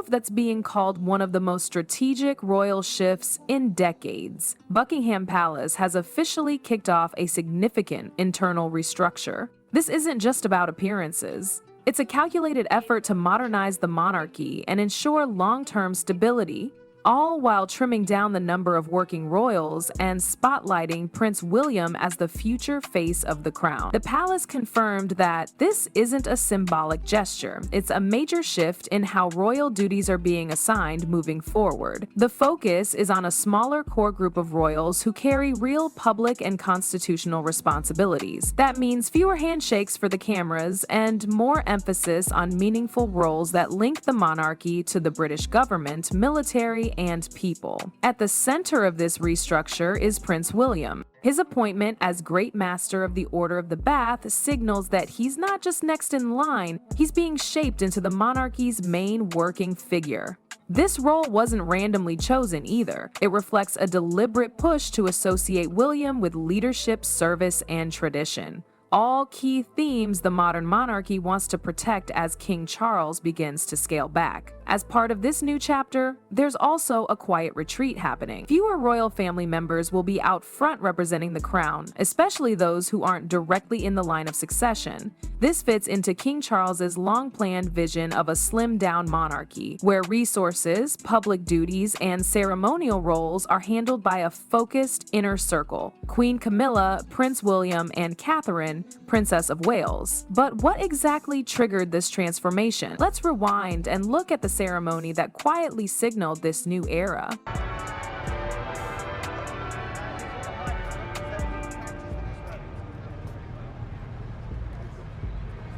that's being called one of the most strategic royal shifts in decades. Buckingham Palace has officially kicked off a significant internal restructure. This isn't just about appearances. It's a calculated effort to modernize the monarchy and ensure long-term stability, all while trimming down the number of working royals and spotlighting Prince William as the future face of the crown. The palace confirmed that this isn't a symbolic gesture. It's a major shift in how royal duties are being assigned moving forward. The focus is on a smaller core group of royals who carry real public and constitutional responsibilities. That means fewer handshakes for the cameras and more emphasis on meaningful roles that link the monarchy to the British government, military, and people. At the center of this restructure is Prince William. His appointment as Great Master of the Order of the Bath signals that he's not just next in line, he's being shaped into the monarchy's main working figure. This role wasn't randomly chosen either. It reflects a deliberate push to associate William with leadership, service, and tradition. All key themes the modern monarchy wants to protect as King Charles begins to scale back. As part of this new chapter, there's also a quiet retreat happening. Fewer royal family members will be out front representing the crown, especially those who aren't directly in the line of succession. This fits into King Charles's long-planned vision of a slimmed-down monarchy, where resources, public duties, and ceremonial roles are handled by a focused inner circle: Queen Camilla, Prince William, and Catherine, Princess of Wales. But what exactly triggered this transformation? Let's rewind and look at the ceremony that quietly signaled this new era.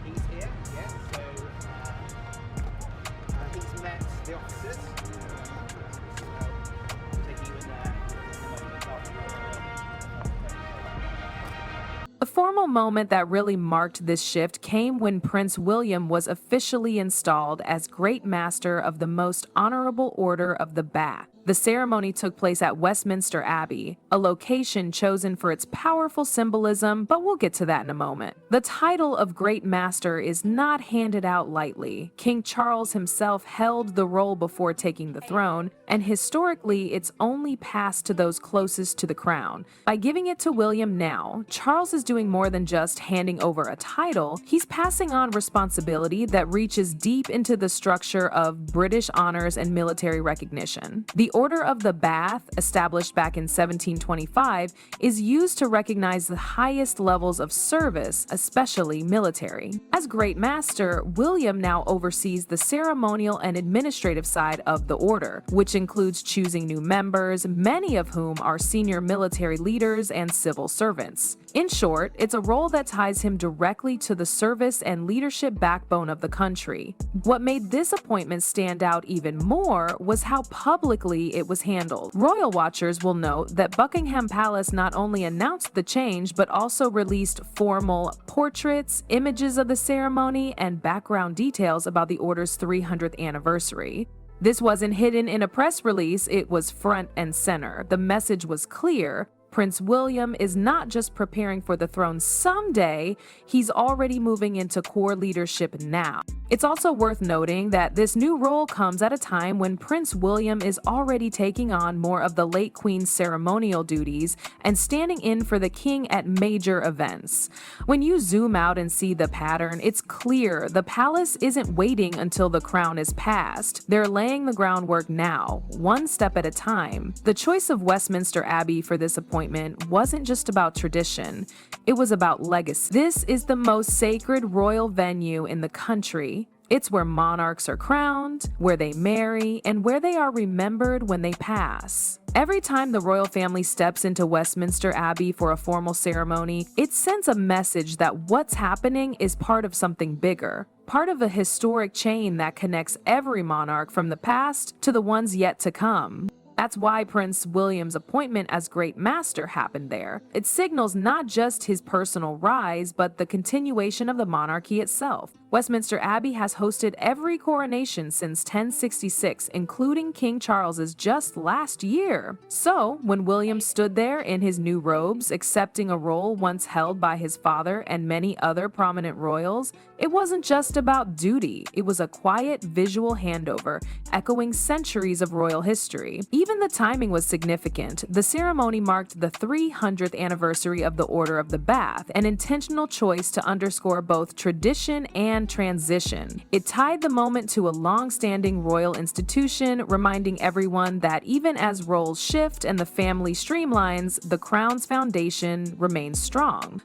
He's here, yeah, so he's met the officers. Take you in there in a moment A formal moment that really marked this shift came when Prince William was officially installed as Great Master of the Most Honorable Order of the Bath. The ceremony took place at Westminster Abbey, a location chosen for its powerful symbolism, but we'll get to that in a moment. The title of Great Master is not handed out lightly. King Charles himself held the role before taking the throne, and historically it's only passed to those closest to the crown. By giving it to William now, Charles is doing more than just handing over a title. He's passing on responsibility that reaches deep into the structure of British honors and military recognition. The Order of the Bath, established back in 1725, is used to recognize the highest levels of service, especially military. As Great Master, William now oversees the ceremonial and administrative side of the order, which includes choosing new members, many of whom are senior military leaders and civil servants. In short, it's a role that ties him directly to the service and leadership backbone of the country. What made this appointment stand out even more was how publicly it was handled. Royal watchers will note that Buckingham Palace not only announced the change, but also released formal portraits, images of the ceremony, and background details about the order's 300th anniversary. This wasn't hidden in a press release, it was front and center. The message was clear. Prince William is not just preparing for the throne someday, he's already moving into core leadership now. It's also worth noting that this new role comes at a time when Prince William is already taking on more of the late Queen's ceremonial duties and standing in for the King at major events. When you zoom out and see the pattern, it's clear the palace isn't waiting until the crown is passed. They're laying the groundwork now, one step at a time. The choice of Westminster Abbey for this appointment wasn't just about tradition, it was about legacy. This is the most sacred royal venue in the country. It's where monarchs are crowned, where they marry, and where they are remembered when they pass. Every time the royal family steps into Westminster Abbey for a formal ceremony, it sends a message that what's happening is part of something bigger, part of a historic chain that connects every monarch from the past to the ones yet to come. That's why Prince William's appointment as Great Master happened there. It signals not just his personal rise, but the continuation of the monarchy itself. Westminster Abbey has hosted every coronation since 1066, including King Charles's just last year. So, when William stood there in his new robes, accepting a role once held by his father and many other prominent royals, it wasn't just about duty. It was a quiet visual handover, echoing centuries of royal history. Even the timing was significant. The ceremony marked the 300th anniversary of the Order of the Bath, an intentional choice to underscore both tradition and transition. It tied the moment to a long-standing royal institution, reminding everyone that even as roles shift and the family streamlines, the crown's foundation remains strong.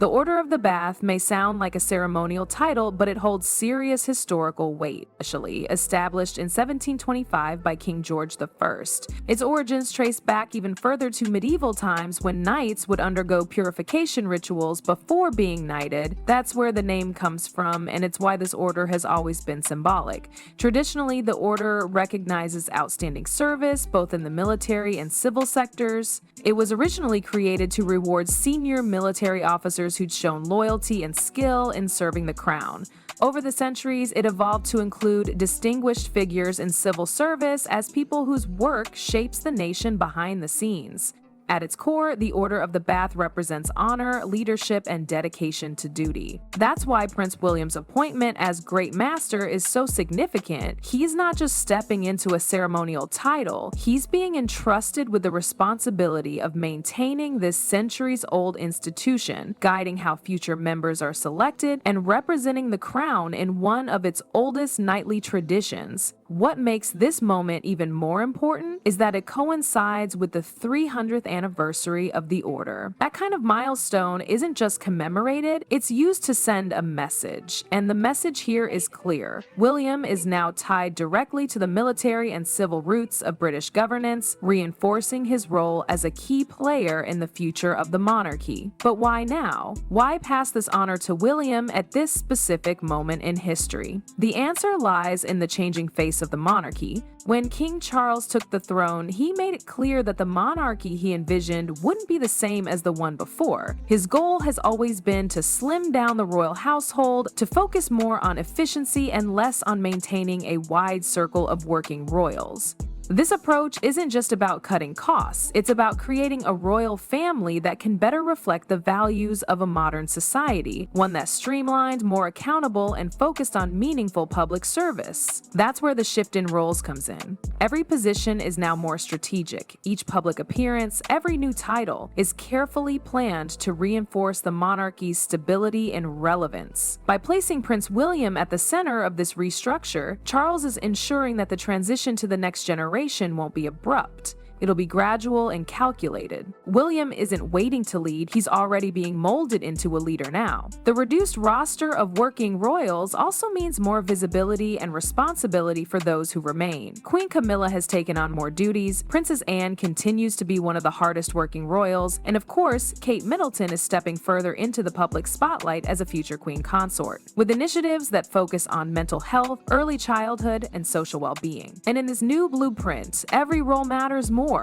The Order of the Bath may sound like a ceremonial title, but it holds serious historical weight. Initially established in 1725 by King George I, its origins trace back even further to medieval times when knights would undergo purification rituals before being knighted. That's where the name comes from, and it's why this order has always been symbolic. Traditionally, the order recognizes outstanding service, both in the military and civil sectors. It was originally created to reward senior military officers who'd shown loyalty and skill in serving the crown. Over the centuries, it evolved to include distinguished figures in civil service as people whose work shapes the nation behind the scenes. At its core, the Order of the Bath represents honor, leadership, and dedication to duty. That's why Prince William's appointment as Great Master is so significant. He's not just stepping into a ceremonial title, he's being entrusted with the responsibility of maintaining this centuries-old institution, guiding how future members are selected, and representing the crown in one of its oldest knightly traditions. What makes this moment even more important is that it coincides with the 300th anniversary of the order. That kind of milestone isn't just commemorated, it's used to send a message. And the message here is clear. William is now tied directly to the military and civil roots of British governance, reinforcing his role as a key player in the future of the monarchy. But why now? Why pass this honor to William at this specific moment in history? The answer lies in the changing face of the monarchy. When King Charles took the throne, he made it clear that the monarchy he envisioned wouldn't be the same as the one before. His goal has always been to slim down the royal household, to focus more on efficiency and less on maintaining a wide circle of working royals. This approach isn't just about cutting costs, it's about creating a royal family that can better reflect the values of a modern society, one that's streamlined, more accountable, and focused on meaningful public service. That's where the shift in roles comes in. Every position is now more strategic. Each public appearance, every new title, is carefully planned to reinforce the monarchy's stability and relevance. By placing Prince William at the center of this restructure, Charles is ensuring that the transition to the next generation won't be abrupt. It'll be gradual and calculated. William isn't waiting to lead, he's already being molded into a leader now. The reduced roster of working royals also means more visibility and responsibility for those who remain. Queen Camilla has taken on more duties, Princess Anne continues to be one of the hardest working royals, and of course, Kate Middleton is stepping further into the public spotlight as a future queen consort, with initiatives that focus on mental health, early childhood, and social well-being. And in this new blueprint, every role matters more.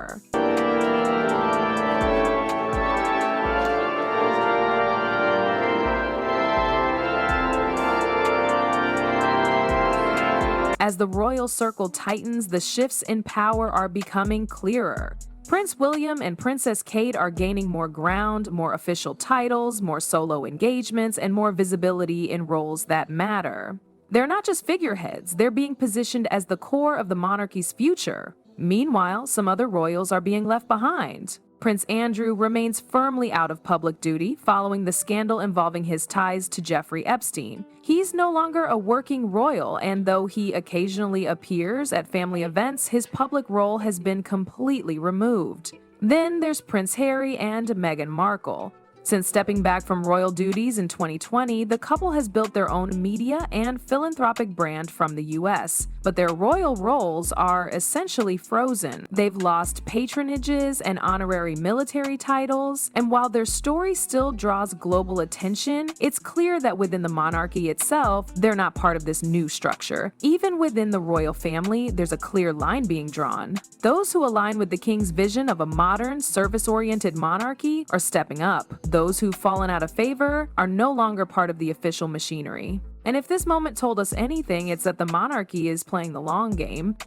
As the royal circle tightens, the shifts in power are becoming clearer. Prince William and Princess Kate are gaining more ground, more official titles, more solo engagements, and more visibility in roles that matter. They're not just figureheads, they're being positioned as the core of the monarchy's future. Meanwhile, some other royals are being left behind. Prince Andrew remains firmly out of public duty following the scandal involving his ties to Jeffrey Epstein. He's no longer a working royal, and though he occasionally appears at family events, his public role has been completely removed. Then there's Prince Harry and Meghan Markle. Since stepping back from royal duties in 2020, the couple has built their own media and philanthropic brand from the US, but their royal roles are essentially frozen. They've lost patronages and honorary military titles, and while their story still draws global attention, it's clear that within the monarchy itself, they're not part of this new structure. Even within the royal family, there's a clear line being drawn. Those who align with the king's vision of a modern, service-oriented monarchy are stepping up. Those who've fallen out of favor are no longer part of the official machinery. And if this moment told us anything, it's that the monarchy is playing the long game.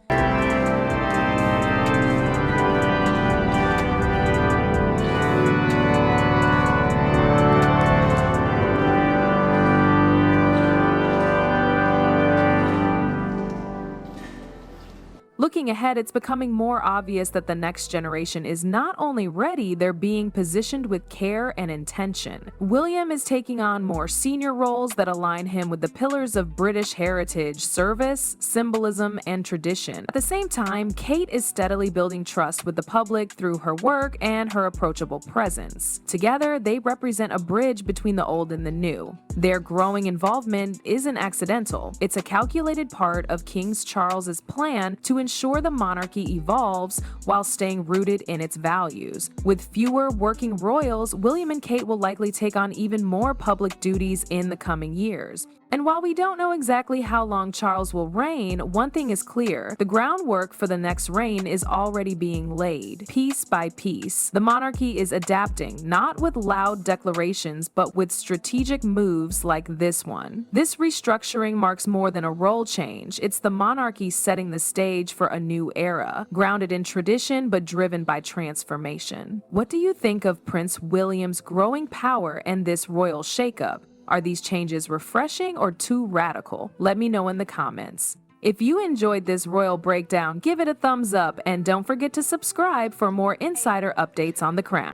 Looking ahead, it's becoming more obvious that the next generation is not only ready, they're being positioned with care and intention. William is taking on more senior roles that align him with the pillars of British heritage, service, symbolism, and tradition. At the same time, Kate is steadily building trust with the public through her work and her approachable presence. Together, they represent a bridge between the old and the new. Their growing involvement isn't accidental. It's a calculated part of King Charles's plan to ensure the monarchy evolves while staying rooted in its values. With fewer working royals, William and Kate will likely take on even more public duties in the coming years. And while we don't know exactly how long Charles will reign, one thing is clear: the groundwork for the next reign is already being laid, piece by piece. The monarchy is adapting, not with loud declarations, but with strategic moves like this one. This restructuring marks more than a role change. It's the monarchy setting the stage for a new era, grounded in tradition but driven by transformation. What do you think of Prince William's growing power and this royal shakeup? Are these changes refreshing or too radical? Let me know in the comments. If you enjoyed this royal breakdown, give it a thumbs up and don't forget to subscribe for more insider updates on the crown.